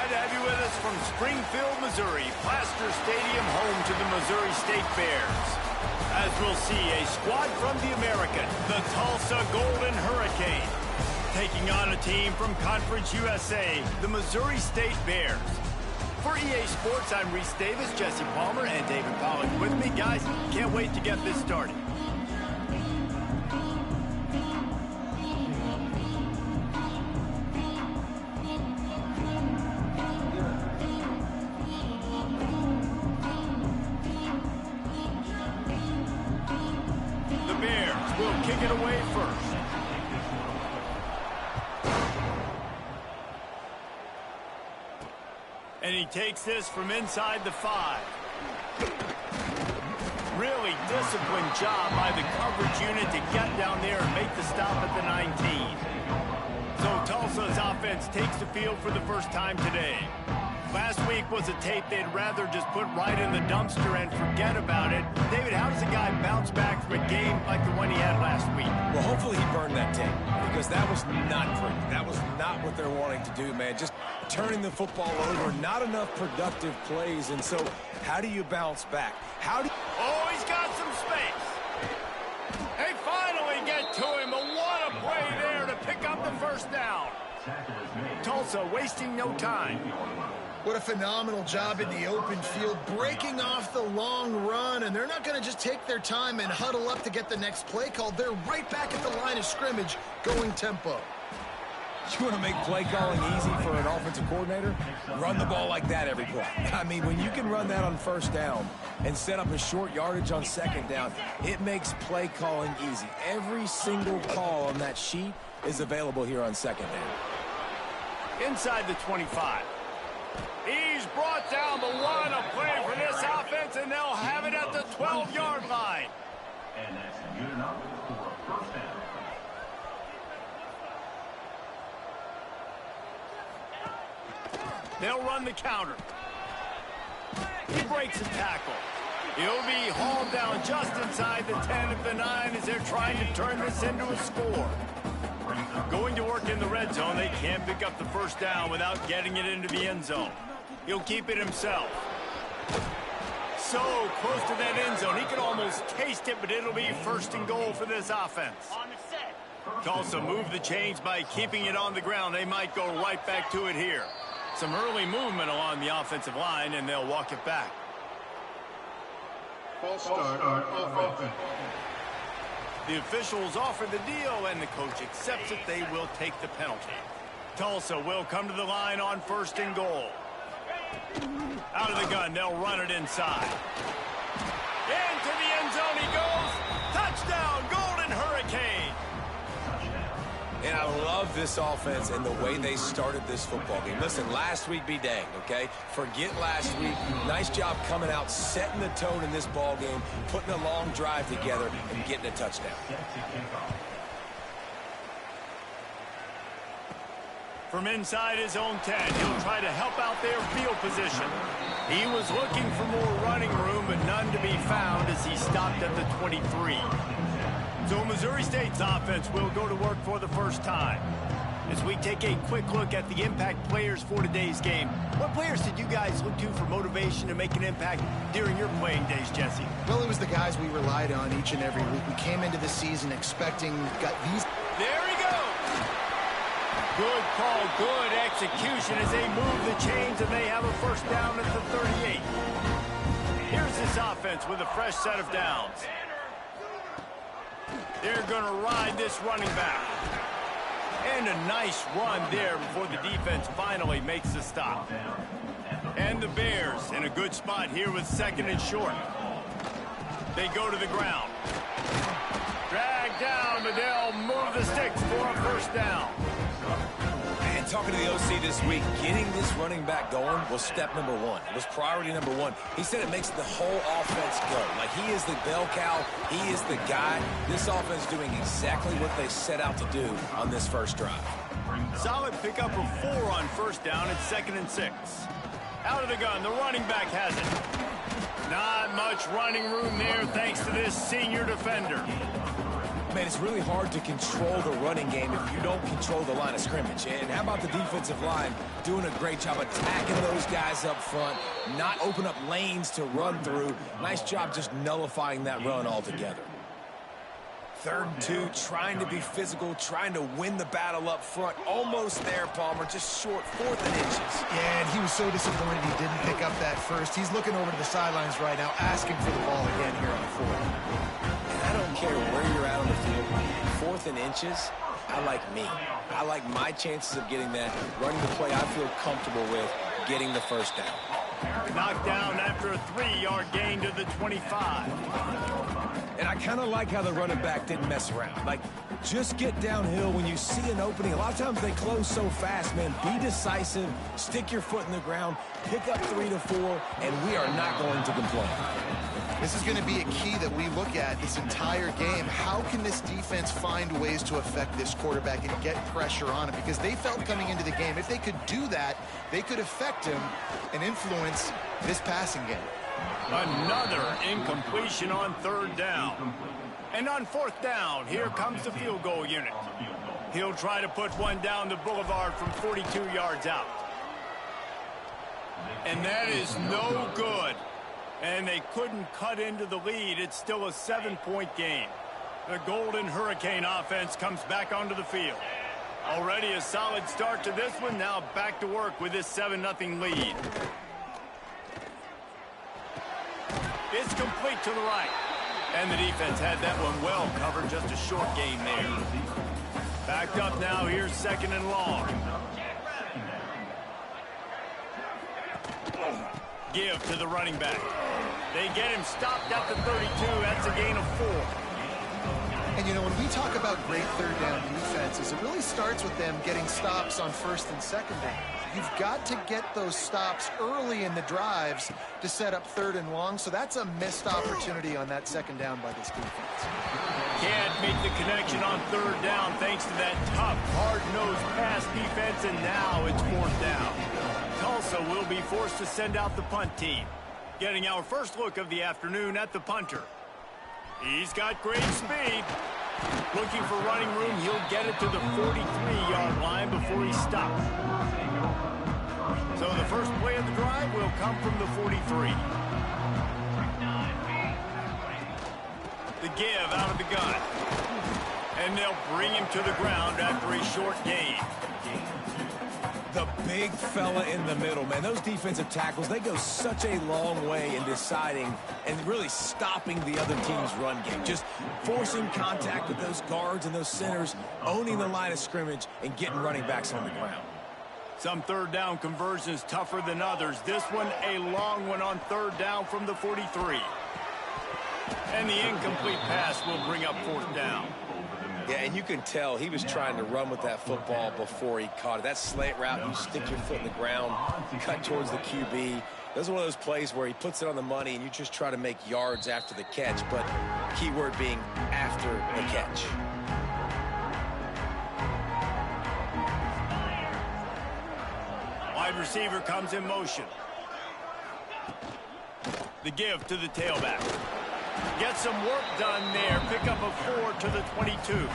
Glad to have you with us from Springfield, Missouri, Plaster Stadium, home to the Missouri State Bears. As we'll see, a squad from the American, the Tulsa Golden Hurricane, taking on a team from Conference USA, the Missouri State Bears. For EA Sports, I'm Reese Davis, Jesse Palmer, and David Pollack with me. Guys, can't wait to get this started. Kick it away first. And he takes this from inside the 5. Really disciplined job by the coverage unit to get down there and make the stop at the 19. So Tulsa's offense takes the field for the first time today. Last week was a tape they'd rather just put right in the dumpster and forget about it. David, how does a guy bounce back from a game like the one he had last week? Well, hopefully he burned that tape, because that was not pretty. That was not what they're wanting to do, man. Just turning the football over, not enough productive plays. And so how do you bounce back? Oh, he's got some space. They finally get to him, but what a play there to pick up the first down. Tulsa wasting no time. What a phenomenal job in the open field, breaking off the long run, and they're not going to just take their time and huddle up to get the next play called. They're right back at the line of scrimmage, going tempo. You want to make play calling easy for an offensive coordinator? Run the ball like that every play. I mean, when you can run that on first down and set up a short yardage on second down, it makes play calling easy. Every single call on that sheet is available here on second down. Inside the 25. He's brought down, but what a play for this offense, and they'll have it at the 12-yard line. And that's good enough for a first down. They'll run the counter. He breaks a tackle. He'll be hauled down just inside the 10 of the 9 as they're trying to turn this into a score. Going to work in the red zone, they can't pick up the first down without getting it into the end zone. He'll keep it himself. So close to that end zone, he could almost taste it, but it'll be first and goal for this offense. Tulsa moved the chains by keeping it on the ground. They might go right back to it here. Some early movement along the offensive line, and they'll walk it back. False start on offense. The officials offer the deal, and the coach accepts it. They will take the penalty. Tulsa will come to the line on first and goal. Out of the gun, they'll run it inside. Into the end zone he goes. Touchdown, Golden Hurricane. And I love this offense and the way they started this football game. Listen, last week be danged, okay? Forget last week. Nice job coming out, setting the tone in this ball game, putting a long drive together, and getting a touchdown. From inside his own 10, he'll try to help out their field position. He was looking for more running room, but none to be found as he stopped at the 23. So Missouri State's offense will go to work for the first time. As we take a quick look at the impact players for today's game, what players did you guys look to for motivation to make an impact during your playing days, Jesse? Well, it was the guys we relied on each and every week. We came into the season expecting these. There he goes. Good call, good execution as they move the chains and they have a first down at the 38. Here's this offense with a fresh set of downs. They're going to ride this running back. And a nice run there before the defense finally makes the stop. And the Bears in a good spot here with second and short. They go to the ground. Drag down, but they'll move the sticks for a first down. Man, talking to the OC this week, getting this running back going was step number one. It was priority number one. He said it makes the whole offense go. Like, he is the bell cow. He is the guy. This offense doing exactly what they set out to do on this first drive. Solid pickup of 4 on first down at 2nd and 6. Out of the gun, the running back has it. Not much running room there thanks to this senior defender. man, it's really hard to control the running game if you don't control the line of scrimmage. And how about the defensive line doing a great job attacking those guys up front, not open up lanes to run through. Nice job just nullifying that run altogether. 3rd and 2, trying to be physical, trying to win the battle up front. Almost there, Palmer, just short, 4th and inches. Yeah, and he was so disappointed he didn't pick up that first. He's looking over to the sidelines right now, asking for the ball again here on the 4th. And I don't care where you're at on the field. 4th and inches, I like me. I like my chances of getting that, running the play I feel comfortable with, getting the first down. Knocked down after a 3-yard gain to the 25. And I kind of like how the running back didn't mess around. Like, just get downhill when you see an opening. A lot of times they close so fast, man. Be decisive, stick your foot in the ground, pick up 3 to 4, and we are not going to complain. This is going to be a key that we look at this entire game. How can this defense find ways to affect this quarterback and get pressure on him? Because they felt coming into the game, if they could do that, they could affect him and influence this passing game. Another incompletion on 3rd down. And on 4th down, here comes the field goal unit. He'll try to put one down the boulevard from 42 yards out. And that is no good. And they couldn't cut into the lead. It's still a 7-point game. The Golden Hurricane offense comes back onto the field. Already a solid start to this one. Now back to work with this 7-0 lead. It's complete to the right. And the defense had that one well covered. Just a short gain there. Backed up now. Here's 2nd and long. Give to the running back. They get him stopped at the 32. That's a gain of 4. And, you know, when we talk about great 3rd down defenses, it really starts with them getting stops on 1st and 2nd down. You've got to get those stops early in the drives to set up 3rd and long, so that's a missed opportunity on that 2nd down by this defense. Can't make the connection on 3rd down thanks to that tough, hard-nosed pass defense, and now it's 4th down. Tulsa will be forced to send out the punt team. Getting our first look of the afternoon at the punter. He's got great speed. Looking for running room, he'll get it to the 43-yard line before he stops. So the first play of the drive will come from the 43. The give out of the gun. And they'll bring him to the ground after a short gain. The big fella in the middle, man. Those defensive tackles, they go such a long way in deciding and really stopping the other team's run game. Just forcing contact with those guards and those centers, owning the line of scrimmage, and getting running backs on the ground. Some 3rd down conversions tougher than others. This one a long one on 3rd down from the 43. And the incomplete pass will bring up 4th down. Yeah, and you can tell he was trying to run with that football before he caught it. That slant route, you stick your foot in the ground, cut towards the QB. Those are one of those plays where he puts it on the money and you just try to make yards after the catch, but key word being after the catch. Wide receiver comes in motion. The give to the tailback. Get some work done there. Pick up a 4 to the 22.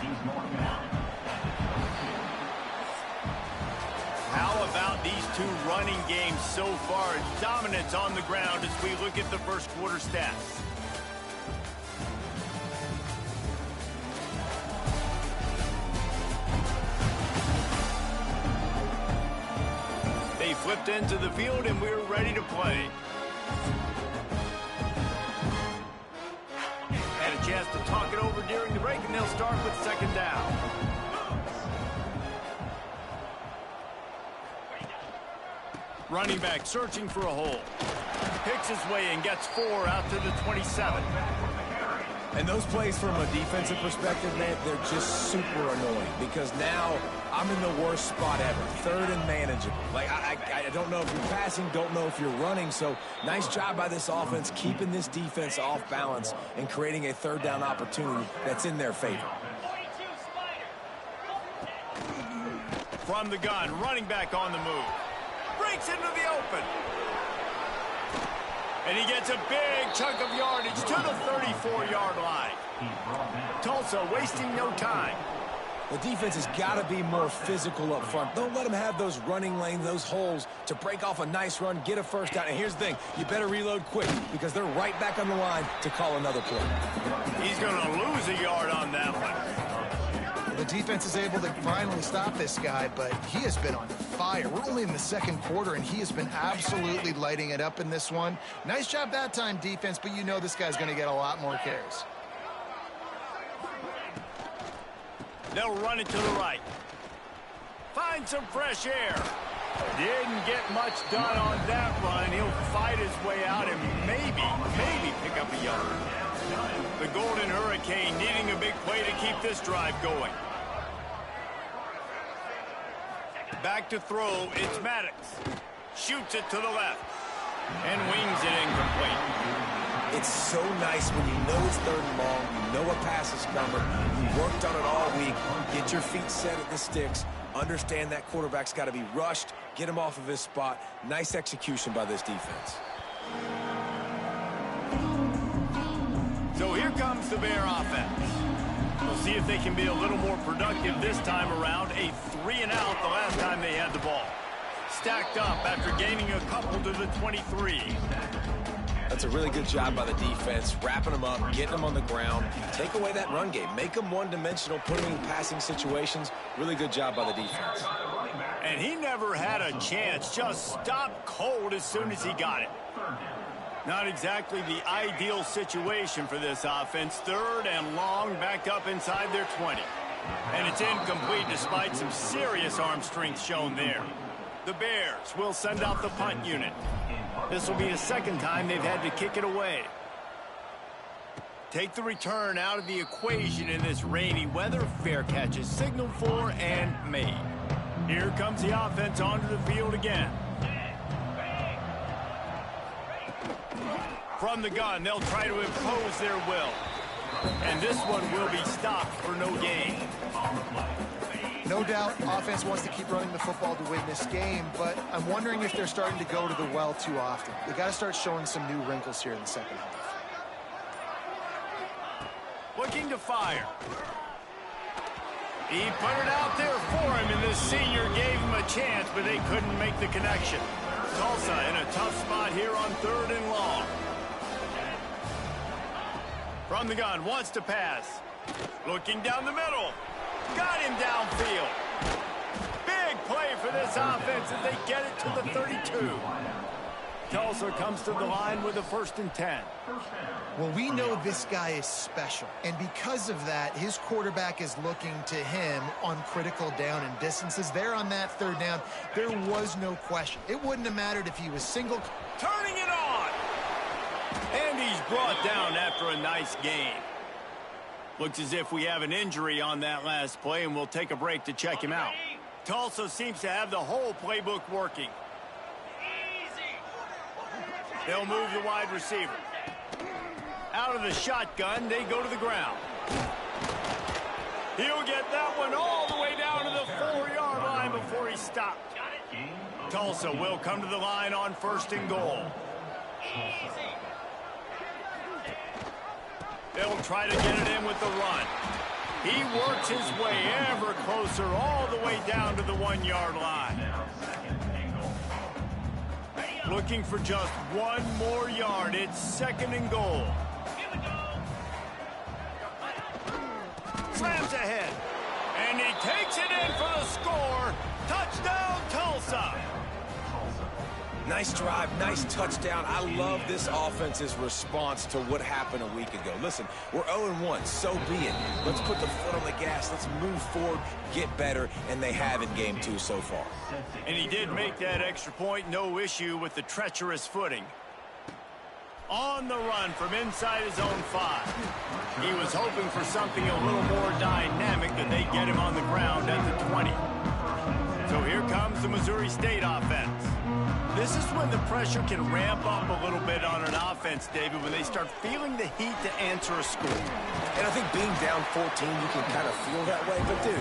How about these two running games so far? Dominance on the ground as we look at the first quarter stats. They flipped into the field and we're ready to play. Had a chance to talk it over during the break, and they'll start with 2nd down. Running back searching for a hole. Picks his way and gets 4 out to the 27. And those plays from a defensive perspective, man, they're just super annoying because now I'm in the worst spot ever. 3rd and manageable. Like, I don't know if you're passing, don't know if you're running. So nice job by this offense keeping this defense off balance and creating a 3rd down opportunity that's in their favor. From the gun, running back on the move. Breaks into the open. And he gets a big chunk of yardage to the 34-yard line. Tulsa wasting no time. The defense has got to be more physical up front. Don't let them have those running lanes, those holes to break off a nice run, get a first down. And here's the thing, you better reload quick because they're right back on the line to call another play. He's going to lose a yard on that one. The defense is able to finally stop this guy, but he has been on fire. We're only in the second quarter, and he has been absolutely lighting it up in this one. Nice job that time, defense, but you know this guy's going to get a lot more carries. They'll run it to the right. Find some fresh air. Didn't get much done on that run. He'll fight his way out and maybe pick up a yard. The Golden Hurricane needing a big play to keep this drive going. Back to throw, it's Maddox. Shoots it to the left. And wings it incomplete. It's so nice when you know it's third and long, you know a pass is coming, you worked on it all week, get your feet set at the sticks, understand that quarterback's got to be rushed, get him off of his spot. Nice execution by this defense. So here comes the Bear offense. We'll see if they can be a little more productive this time around. A 3-and-out the last time they had the ball. Stacked up after gaining a couple to the 23. That's a really good job by the defense, wrapping them up, getting them on the ground. Take away that run game. Make them one-dimensional, put them in passing situations. Really good job by the defense. And he never had a chance. Just stopped cold as soon as he got it. Not exactly the ideal situation for this offense. Third and long, backed up inside their 20. And it's incomplete despite some serious arm strength shown there. The Bears will send out the punt unit. This will be the second time they've had to kick it away. Take the return out of the equation in this rainy weather. Fair catch is signaled for and made. Here comes the offense onto the field again. From the gun, they'll try to impose their will. And this one will be stopped for no gain. No doubt, offense wants to keep running the football to win this game, but I'm wondering if they're starting to go to the well too often. They got to start showing some new wrinkles here in the second half. Looking to fire. He put it out there for him, and this senior gave him a chance, but they couldn't make the connection. Tulsa in a tough spot here on third and long. From the gun, wants to pass. Looking down the middle. Got him downfield. Big play for this offense as they get it to the 32. Tulsa comes to the line with a 1st and 10. Well, we know this guy is special, and because of that, his quarterback is looking to him on critical down and distances. There on that third down, there was no question. It wouldn't have mattered if he was single. Turning it on. And he's brought down after a nice gain. Looks as if we have an injury on that last play, and we'll take a break to check him out. Tulsa seems to have the whole playbook working. They'll move the wide receiver. Out of the shotgun, they go to the ground. He'll get that one all the way down to the 4-yard line before he stopped. Tulsa will come to the line on 1st and goal. They'll try to get it in with the run. He works his way ever closer all the way down to the 1-yard line. Looking for just one more yard. It's 2nd and goal. Slams ahead. And he takes it in for the score. Touchdown, Tulsa. Nice drive, nice touchdown. I love this offense's response to what happened a week ago. Listen, we're 0-1, so be it. Let's put the foot on the gas. Let's move forward, get better, and they have in game 2 so far. And he did make that extra point, no issue with the treacherous footing. On the run from inside his own 5. He was hoping for something a little more dynamic, that they get him on the ground at the 20. So here comes the Missouri State offense. This is when the pressure can ramp up a little bit on an offense, David, when they start feeling the heat to answer a score. And I think being down 14, you can kind of feel that way. But, dude,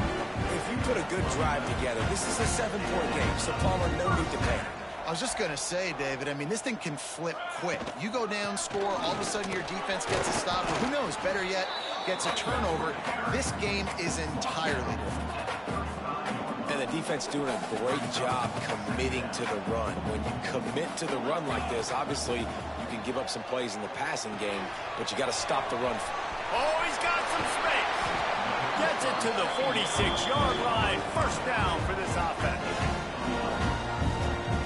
if you put a good drive together, this is a 7-point game, so Palmer, no need to panic. I was just going to say, David, I mean, this thing can flip quick. You go down, score, all of a sudden your defense gets a stop. Or who knows, better yet, gets a turnover, this game is entirely different. And the defense doing a great job committing to the run. When you commit to the run like this, obviously you can give up some plays in the passing game, but you got to stop the run. Oh, he's got some space. Gets it to the 46-yard line. First down for this offense.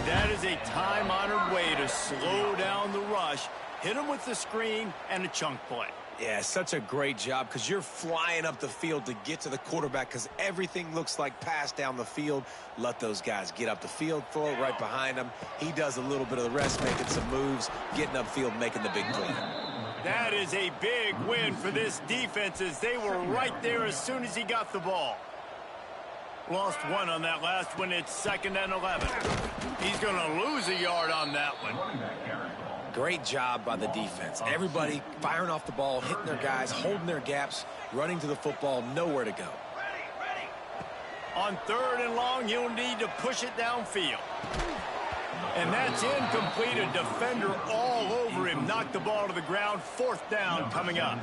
That is a time-honored way to slow down the rush, hit him with the screen, and a chunk play. Yeah, such a great job because you're flying up the field to get to the quarterback because everything looks like pass down the field. Let those guys get up the field, throw it right behind him. He does a little bit of the rest, making some moves, getting upfield, making the big play. That is a big win for this defense as they were right there as soon as he got the ball. Lost one on that last one. It's 2nd and 11. He's going to lose a yard on that one. Great job by the defense. Everybody firing off the ball, hitting their guys, holding their gaps, running to the football, nowhere to go. On 3rd and long, he'll need to push it downfield. And that's incomplete. A defender all over him. Knocked the ball to the ground. 4th down coming up.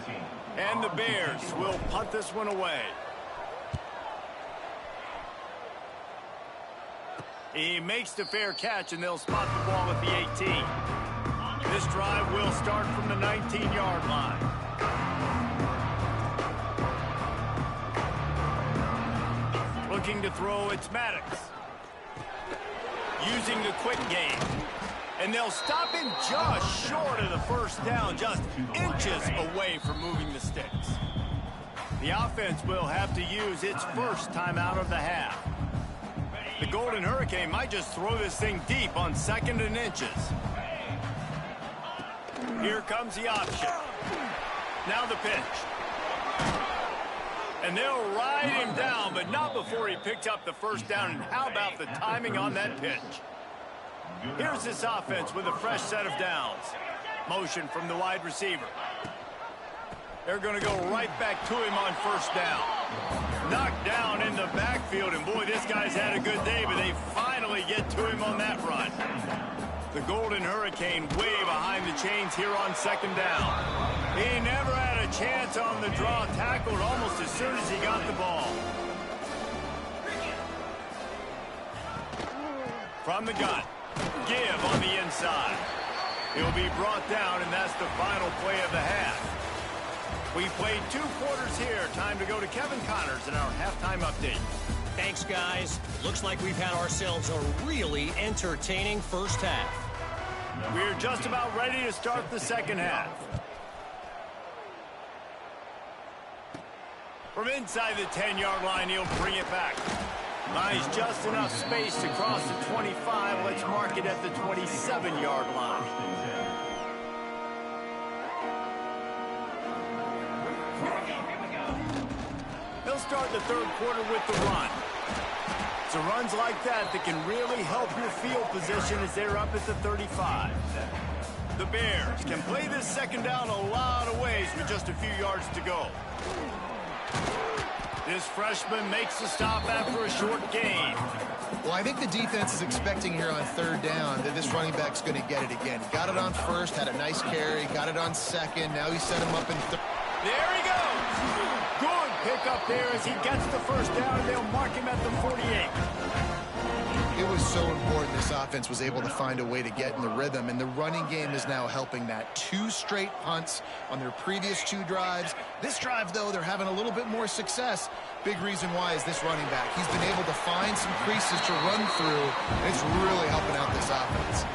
And the Bears will punt this one away. He makes the fair catch, and they'll spot the ball at the 18. This drive will start from the 19-yard line. Looking to throw, it's Maddox. Using the quick game. And they'll stop him just short of the first down, just inches away from moving the sticks. The offense will have to use its first timeout of the half. The Golden Hurricane might just throw this thing deep on 2nd and inches. Here comes the option. Now the pitch. And they'll ride him down, but not before he picked up the first down. And how about the timing on that pitch? Here's this offense with a fresh set of downs. Motion from the wide receiver. They're going to go right back to him on 1st down. Knocked down in the backfield, and boy, this guy's had a good day, but they finally get to him on that run. The Golden Hurricane way behind the chains here on 2nd down. He never had a chance on the draw, tackled almost as soon as he got the ball. From the gun, give on the inside. He'll be brought down, and that's the final play of the half. We played 2 quarters here. Time to go to Kevin Connors in our halftime update. Thanks, guys. Looks like we've had ourselves a really entertaining first half. We're just about ready to start the 2nd half. From inside the 10-yard line, he'll bring it back. Buys just enough space to cross the 25. Let's mark it at the 27-yard line. He'll start the 3rd quarter with the run. It's runs like that can really help your field position as they're up at the 35. The Bears can play this 2nd down a lot of ways with just a few yards to go. This freshman makes the stop after a short gain. Well, I think the defense is expecting here on 3rd down that this running back's going to get it again. Got it on 1st, had a nice carry, got it on 2nd. Now he set him up in 3rd. There he goes. Good pick up there as he gets the first down, and they'll mark him at the 48. It was so important this offense was able to find a way to get in the rhythm, and the running game is now helping that. 2 straight punts on their previous 2 drives. This drive, though, they're having a little bit more success. Big reason why is this running back. He's been able to find some creases to run through, and it's really helping out this offense.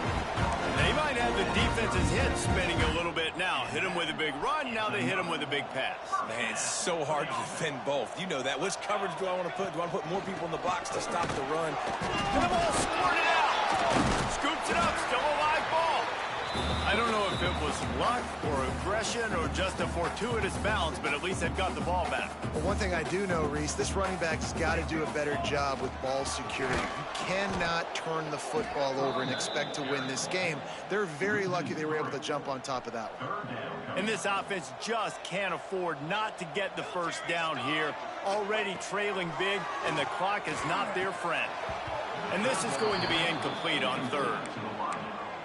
They might have the defense's head spinning a little bit now. Hit him with a big run, now they hit him with a big pass. Man, it's so hard to defend both. You know that. Which coverage do I want to put? Do I want to put more people in the box to stop the run? And the ball squirted out. Scoops it up, still a live ball. I don't know if it was luck or aggression or just a fortuitous bounce, but at least they've got the ball back. Well, one thing I do know, Reese, this running back's got to do a better job with ball security. You cannot turn the football over and expect to win this game. They're very lucky they were able to jump on top of that one. And this offense just can't afford not to get the first down here. Already trailing big, and the clock is not their friend. And this is going to be incomplete on 3rd.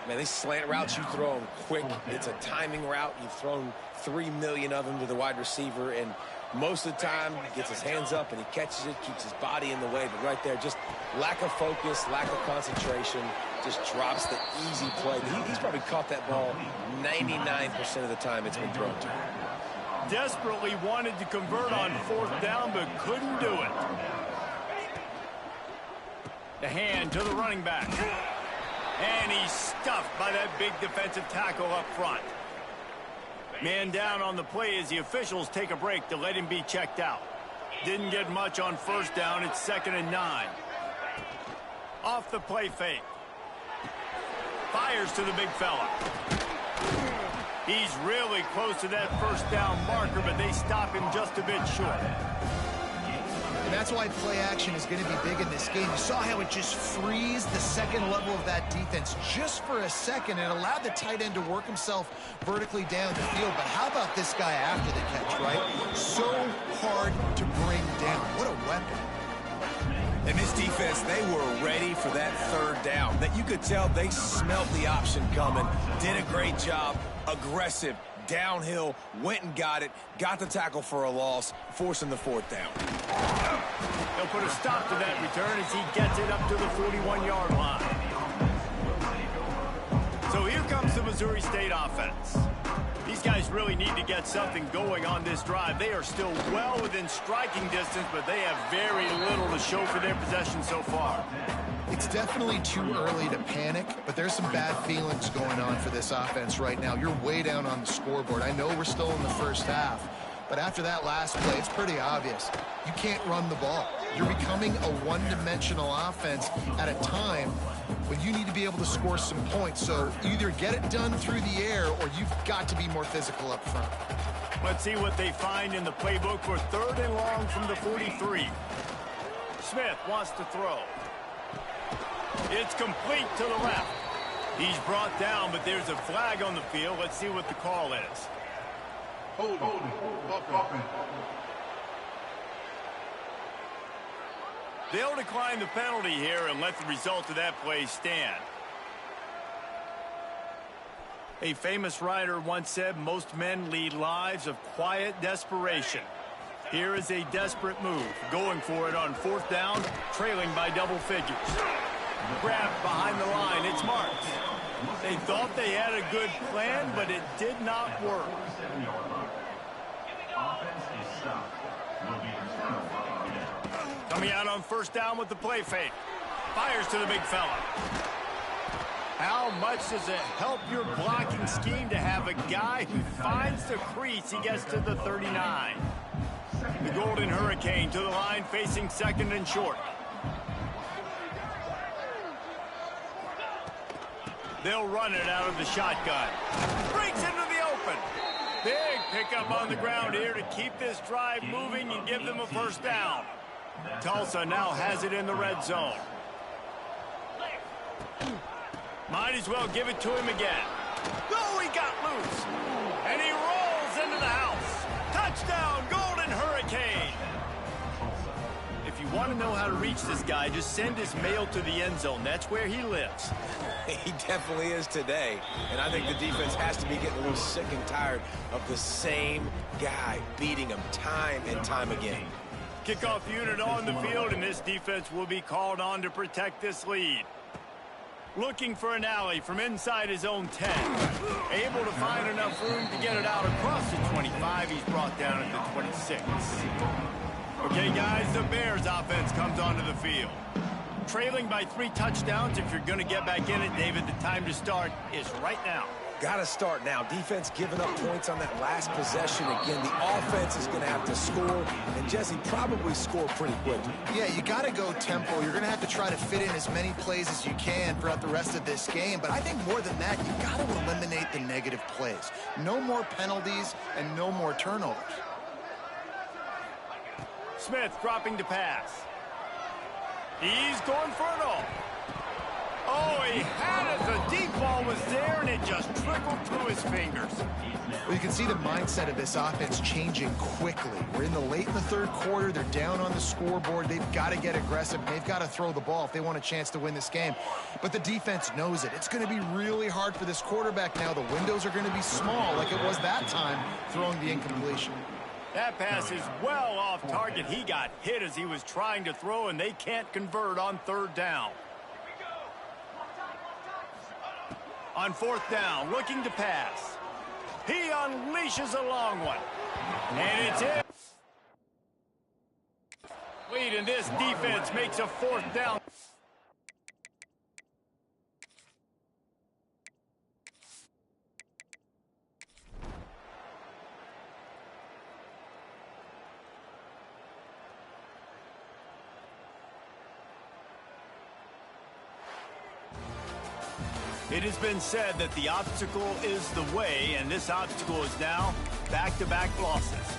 Man, these slant routes, you throw them quick. It's a timing route. You've thrown 3 million of them to the wide receiver, and most of the time he gets his hands up and he catches it, keeps his body in the way. But right there, just lack of focus, lack of concentration, just drops the easy play. He's probably caught that ball 99% of the time it's been thrown to him. Desperately wanted to convert on 4th down, but couldn't do it. The hand to the running back. And he's stuffed by that big defensive tackle up front. Man down on the play as the officials take a break to let him be checked out. Didn't get much on 1st down. It's 2nd and 9. Off the play fake. Fires to the big fella. He's really close to that 1st down marker, but they stop him just a bit short. And that's why play action is going to be big in this game. You saw how it just frees the second level of that defense just for a second. It allowed the tight end to work himself vertically down the field. But how about this guy after the catch, right? So hard to bring down. What a weapon. And this defense, they were ready for that 3rd down. That you could tell they smelled the option coming. Did a great job. Aggressive. Downhill, went and got it, got the tackle for a loss, forcing the 4th down. They'll put a stop to that return as he gets it up to the 41-yard line. So here comes the Missouri State offense. These guys really need to get something going on this drive. They are still well within striking distance, but they have very little to show for their possession so far. It's definitely too early to panic, but there's some bad feelings going on for this offense right now. You're way down on the scoreboard. I know we're still in the 1st half, but after that last play, it's pretty obvious. You can't run the ball. You're becoming a one-dimensional offense at a time when you need to be able to score some points. So either get it done through the air or you've got to be more physical up front. Let's see what they find in the playbook for 3rd and long from the 43. Smith wants to throw. It's complete to the left. He's brought down, but there's a flag on the field. Let's see what the call is. Hold. They'll decline the penalty here and let the result of that play stand. A famous writer once said, most men lead lives of quiet desperation. Here is a desperate move, going for it on 4th down, trailing by double figures. Grabbed behind the line, it's marked. They thought they had a good plan, but it did not work. Coming out on 1st down with the play fake. Fires to the big fella. How much does it help your blocking scheme to have a guy who finds the crease? He gets to the 39. The Golden Hurricane to the line, facing 2nd and short. They'll run it out of the shotgun. Breaks into the open. Big pickup on the ground here to keep this drive moving and give them a 1st down. Tulsa now has it in the red zone. Might as well give it to him again. Oh, he got loose. And he rolls into the house. Touchdown, Golden Hurricane. If you want to know how to reach this guy, just send his mail to the end zone. That's where he lives. He definitely is today. And I think the defense has to be getting a little sick and tired of the same guy beating him time and time again. Kickoff unit on the field, and this defense will be called on to protect this lead. Looking for an alley from inside his own 10. Able to find enough room to get it out across the 25. He's brought down at the 26. Okay, guys, the Bears offense comes onto the field. Trailing by 3 touchdowns. If you're going to get back in it, David, the time to start is right now. Got to start now. Defense giving up points on that last possession. Again, the offense is going to have to score, and Jesse probably score pretty quickly. Yeah, you got to go tempo. You're going to have to try to fit in as many plays as you can throughout the rest of this game. But I think more than that, you got to eliminate the negative plays. No more penalties and no more turnovers. Smith dropping to pass. He's going for it all. Oh, he had it. The deep ball was there, and it just trickled through his fingers. Well, you can see the mindset of this offense changing quickly. We're late in the third quarter. They're down on the scoreboard. They've got to get aggressive. They've got to throw the ball if they want a chance to win this game. But the defense knows it. It's going to be really hard for this quarterback now. The windows are going to be small like it was that time throwing the incompletion. That pass is well off target. He got hit as he was trying to throw, and they can't convert on third down. On fourth down, looking to pass. He unleashes a long one. And it's in. Lead, and this defense makes a fourth down. It has been said that the obstacle is the way, and this obstacle is now back-to-back losses.